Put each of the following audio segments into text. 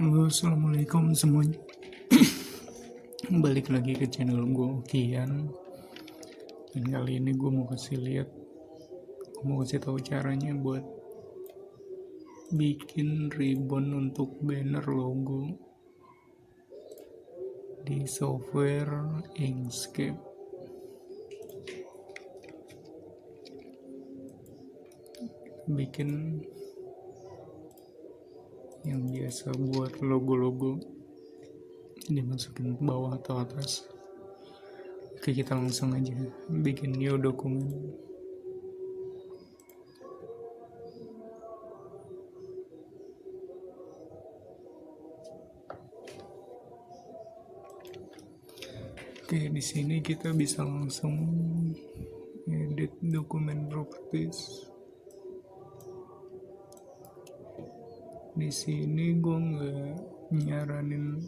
Halo, assalamualaikum semuanya. Balik lagi ke channel gue, Kian. Dan kali ini gue mau kasih tahu caranya buat bikin ribbon untuk banner logo di software Inkscape. Bikin yang biasa buat logo-logo dimasukin ke bawah atau atas. Oke, kita langsung aja bikin new dokumen. Oke, di sini kita bisa langsung edit dokumen properties. Di sini gue nggak nyaranin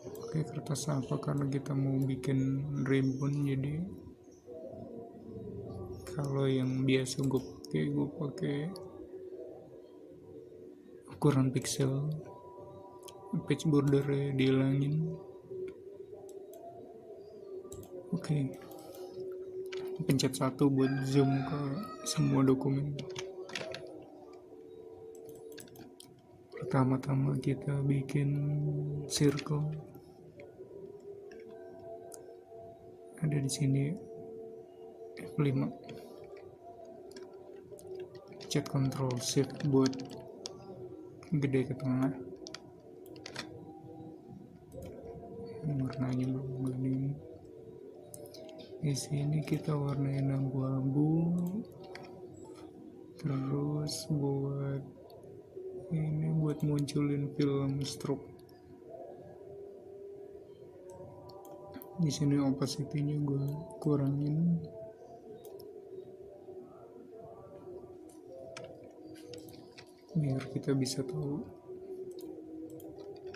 pakai kertas apa karena kita mau bikin ribbon. Jadi kalau yang biasa gue pakai ukuran pixel, page bordernya dihilangin. Oke, pencet 1 buat zoom ke semua dokumen. Pertama-tama kita bikin circle. Ada di sini F5. Pencet Ctrl Shift buat gede ke tengah. Warnanya begini. Di sini kita warnain abu-abu. Terus buat munculin film stroke. Di sini opacity-nya gue kurangin. Biar kita bisa tahu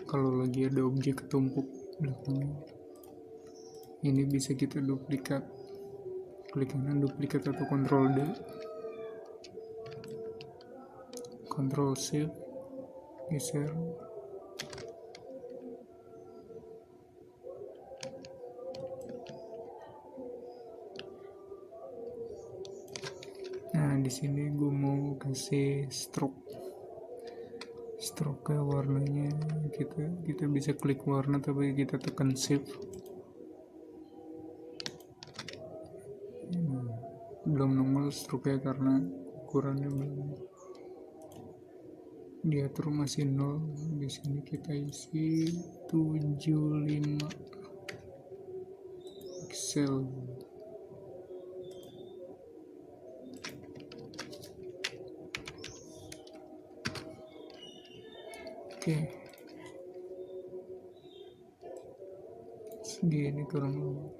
kalau lagi ada objek ketumpuk belakangnya. Ini bisa kita duplikat. Klik kanan duplikat atau Ctrl D. Ctrl Shift geser. Nah, di sini gue mau kasih stroke warnanya. Kita bisa klik warna tapi kita tekan shift. Belum nongol stroke karena ukurannya belum diatur, masih 0. Di sini kita isi 75 pixel. Oke, segini kurang lebih.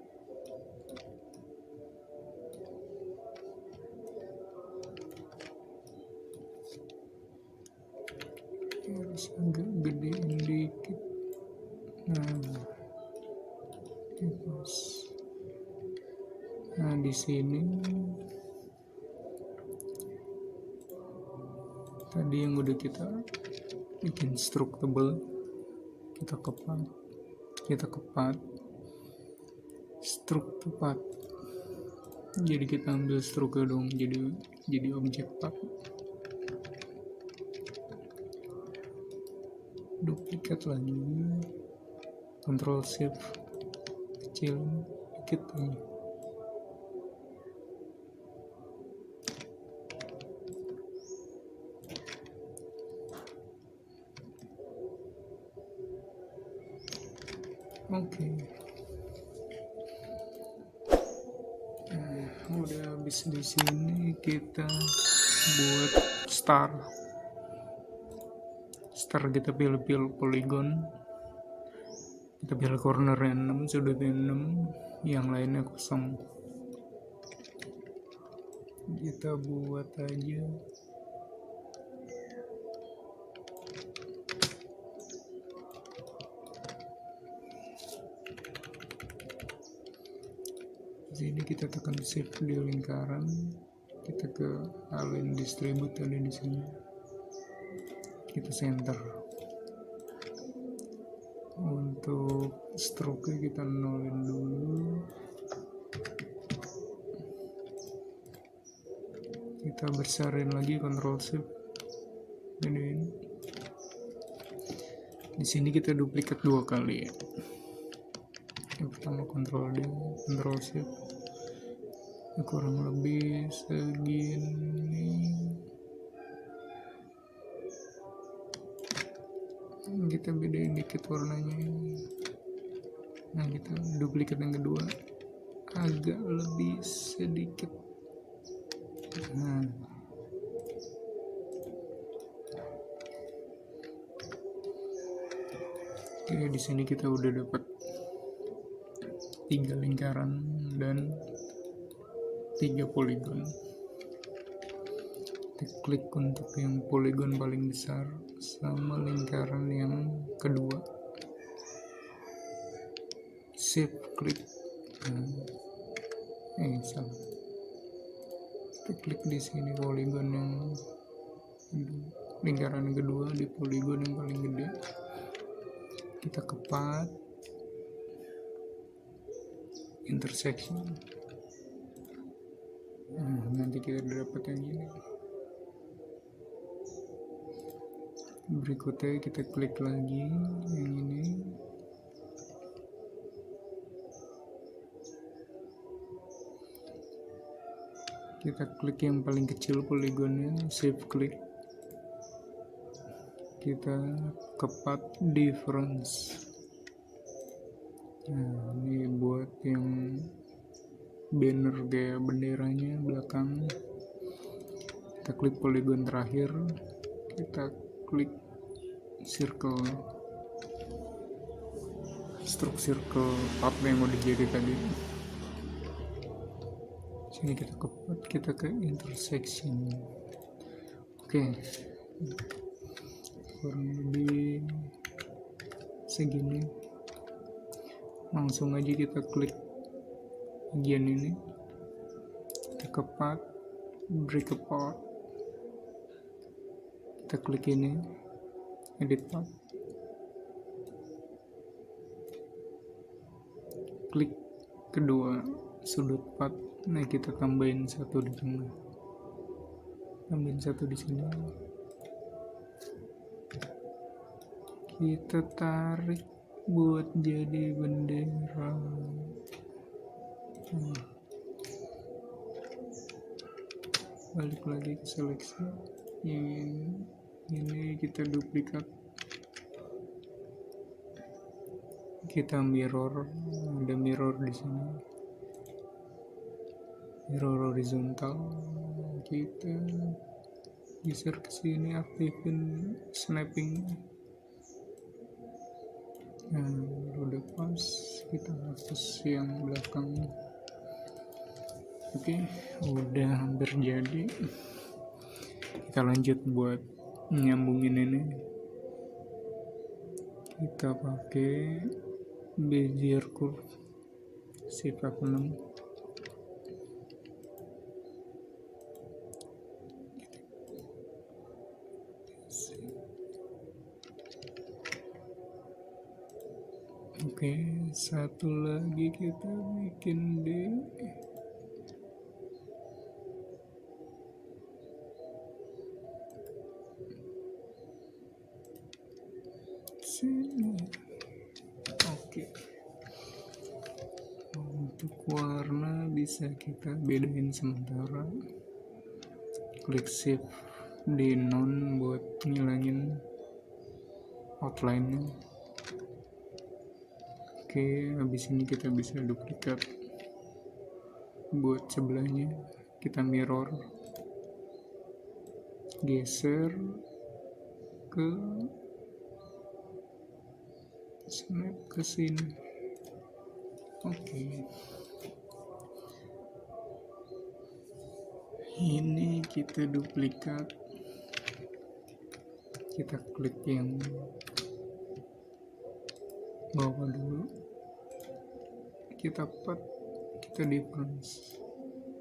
Harus agak gedein dikit. Nah, di sini tadi yang udah kita bikin stroke tebal, kita kepat stroke tepat. Jadi kita ambil stroke dong, jadi objek part. Duplikat lagi, Ctrl Shift kecil dikit aja. Oke. Udah habis. Di sini kita buat star kita pilih polygon, kita pilih cornernya 6, sudutnya 6, yang lainnya kosong. Kita buat aja di sini. Kita tekan shift di lingkaran, kita ke align distribute, ada di sini. Kita center. Untuk stroke kita nolin dulu, kita besarin lagi, Ctrl Shift gedein. Di sini kita duplikat 2 kali ya. Yang pertama Ctrl D, Ctrl Shift, kurang lebih segini. Kita bedain dikit warnanya. Nah, kita duplikat yang kedua agak lebih sedikit. Nah, oke, di sini kita udah dapat 3 lingkaran dan 3 poligon. Kita klik untuk yang poligon paling besar sama lingkaran yang kedua, shift klik. Salah, kita klik di sini poligon yang lingkaran kedua di poligon yang paling gede, kita kepat intersection. Nah, nanti kita dapat yang ini. Berikutnya kita klik lagi yang ini, kita klik yang paling kecil poligonnya, shift klik, kita kepat difference. Nah, ini buat yang banner kayak benderanya belakang, kita klik poligon terakhir, kita klik circle, stroke circle apa yang mau dijadi tadi. Sini kita kepat, kita ke intersection. Oke, kurang lebih segini. Langsung aja kita klik bagian ini, kita kepat break apart, kita klik ini edit path, klik kedua sudut path. Nah, kita tambahin 1 di tengah, tambahin 1 di sini, kita tarik buat jadi bendera. Balik lagi ke seleksi yang ini, kita duplikat, kita mirror, ada mirror di sini, mirror horizontal, kita geser ke sini, aktifin snapping. Nah, udah pas, kita hapus yang belakang. Oke, udah hampir jadi. Kita lanjut buat nyambungin ini. Kita pakai Bezier curve, shift F6. Oke, satu lagi kita bikin di sini. Oke, untuk warna bisa kita bedain sementara, klik shift di non buat ngilangin outline-nya. Oke, habis ini kita bisa duplikat buat sebelahnya, kita mirror, geser ke snap ke sini. Oke, ini kita duplikat, kita klik yang bawah dulu, kita pat, kita difference,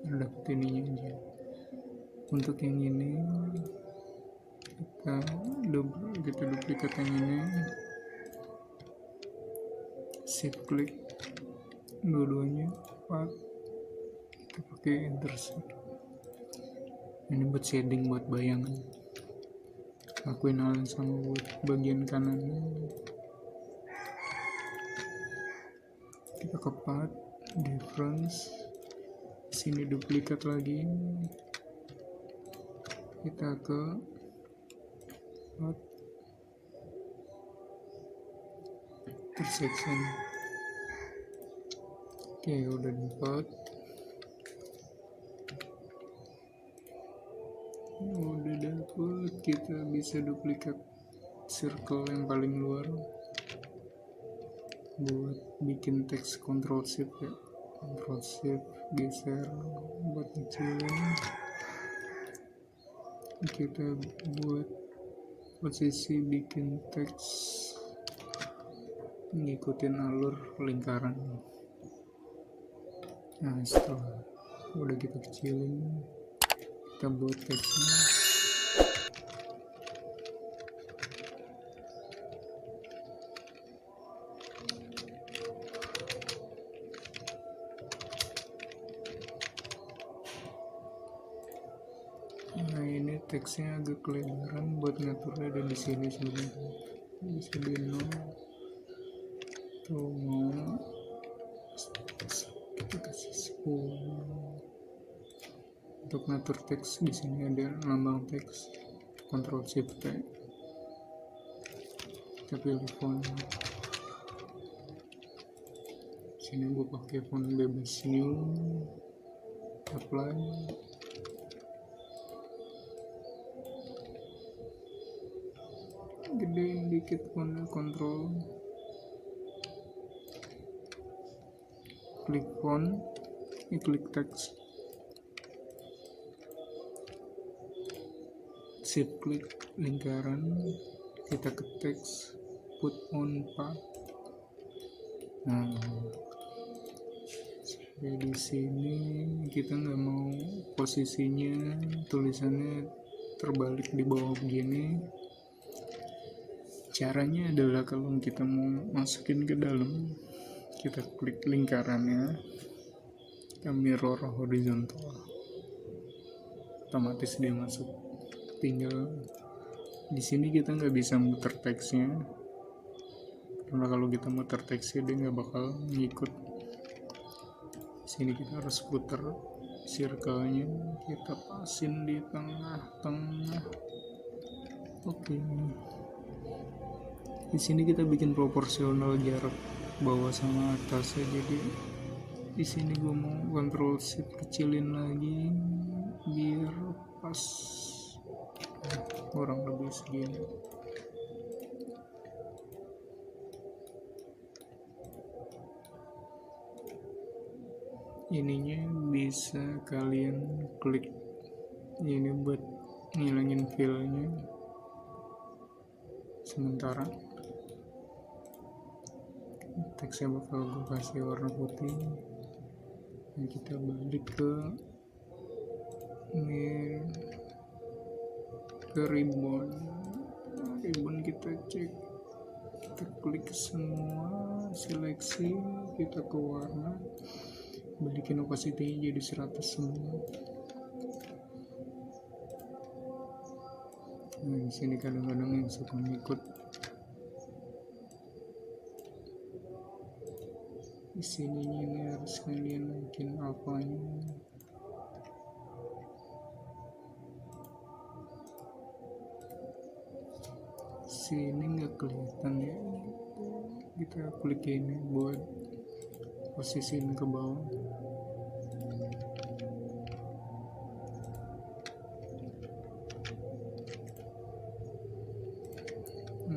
dapat ininya aja. Untuk yang ini kita duplikat yang ini, shift klik dua-duanya, kita pakai intersect. Ini buat shading, buat bayangan. Lakuin hal yang sama buat bagian kanannya. Kita ke path, difference, sini duplikat lagi, kita ke path, intersection. Oke, udah dapat. Kita bisa duplikat circle yang paling luar buat bikin teks. Ctrl shift ya, Ctrl shift geser buat kecilin. Kita buat posisi bikin teks ngikutin alur lingkaran. Nah, setelah udah kita kecilin, kita buat teksnya. Nah, ini teksnya agak kelebaran, buat ngaturnya ada di sini sebenarnya. Bisa di nol atau mau kita kasih 10. Untuk ngatur teks di sini ada lambang teks, Ctrl Shift T. Kita pilih font. Sini gue pakai font bebas new, apply. Gedein dikit fontnya, Ctrl, klik font, klik teks, shift klik lingkaran, kita ke teks, put on path. Nah, di sini kita nggak mau posisinya tulisannya terbalik di bawah begini. Caranya adalah kalau kita mau masukin ke dalam, kita klik lingkarannya, kita mirror horizontal, otomatis dia masuk. Tinggal di sini kita nggak bisa muter teksnya, karena kalau kita muter teksnya dia nggak bakal ngikut. Sini kita harus putar circle-nya, kita pasin di tengah-tengah. Oke. Di sini kita bikin proporsional jarak bawah sama atas ya. Jadi di sini gue mau Ctrl Shift kecilin lagi biar pas, kurang lebih segini. Ininya bisa kalian klik ini buat ngilangin fill-nya sementara. Teksnya bakal gue kasih warna putih. Dan kita balik ke ribbon, kita cek, kita klik semua, seleksi, kita ke warna, balikin opacity jadi 100 semua. Nah, di sini kadang-kadang yang suka ngikut. Di sini ini harus kalian naikin alfanya. Sini nggak kelihatan ya. Kita klik ini buat posisiin ke bawah.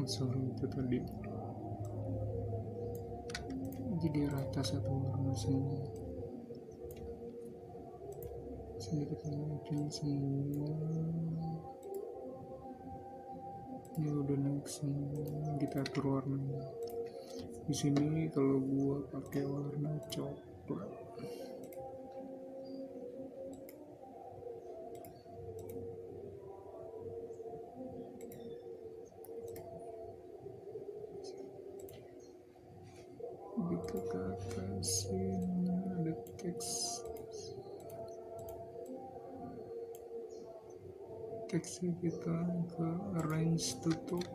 Sorry, itu tadi jadi rata satu warna semua. Sini kita naikin semua. Ini udah naik semua, kita atur warnanya. Di sini kalau gua pakai warna coklat. teksnya kita ke range tutup.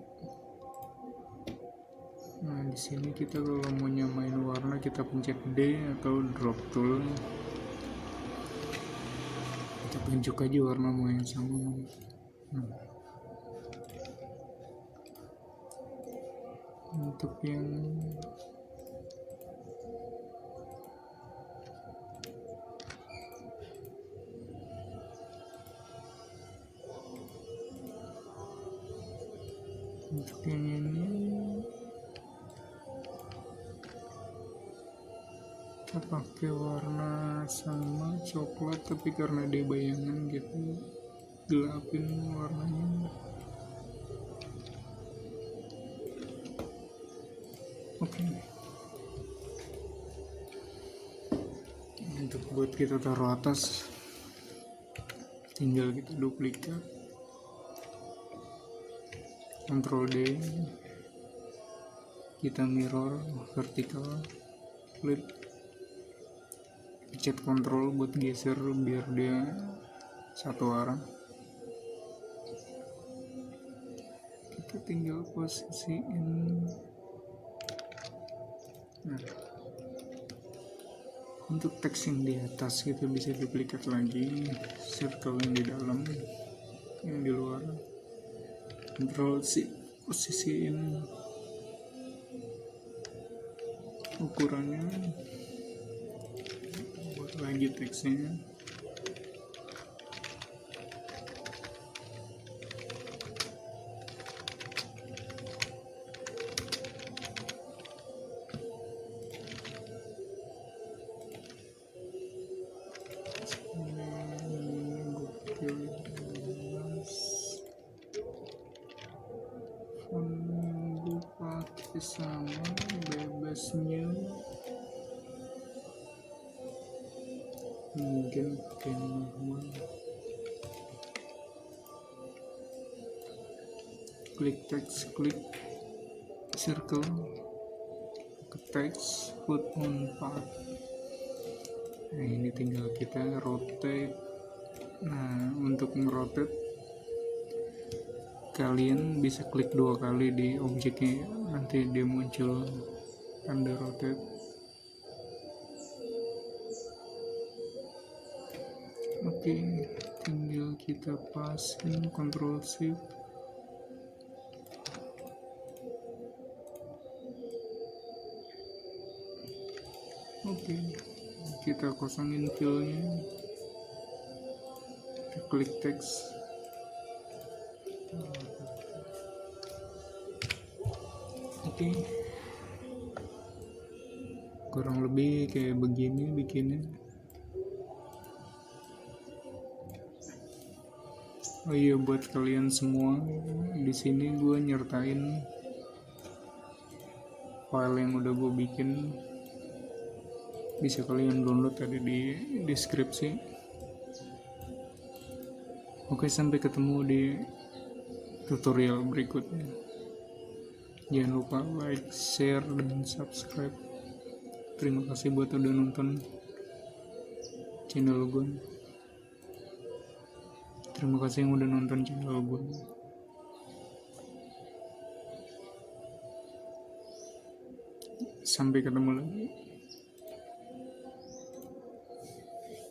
Nah di sini kita kalau mau nyamain warna kita pencet D atau drop tool, kita tunjuk aja warna mau yang sama. Untuk yang ini kita pakai warna sama coklat, tapi karena dia bayangan gitu gelapin warnanya. Oke. Untuk buat kita taruh atas, tinggal kita duplikat, Ctrl D, kita mirror vertikal, flip, pencet Ctrl buat geser biar dia satu arah. Kita tinggal posisiin. Nah, untuk teks yang di atas kita bisa duplikat lagi, circle yang di dalam, yang di luar, Ctrl C, posisiin ukurannya, buat lagi teksnya. Gue pakai sama bebasnya mungkin pakai normal. Klik teks, klik circle, ke teks, put on path. Nah ini tinggal kita rotate. Nah untuk ngerotate kalian bisa klik 2 kali di objeknya, nanti dia muncul tanda rotate. Oke, tinggal kita pasin, Ctrl Shift. Oke, kita kosongin fillnya, kita klik teks. Oke, kurang lebih kayak begini bikinnya. Oh iya, buat kalian semua, di sini gue nyertain file yang udah gue bikin, bisa kalian download, ada di deskripsi. Oke, sampai ketemu di tutorial berikutnya. Jangan lupa like, share, dan subscribe. Terima kasih buat udah nonton channel gue. Terima kasih yang udah nonton channel gue. Sampai ketemu lagi.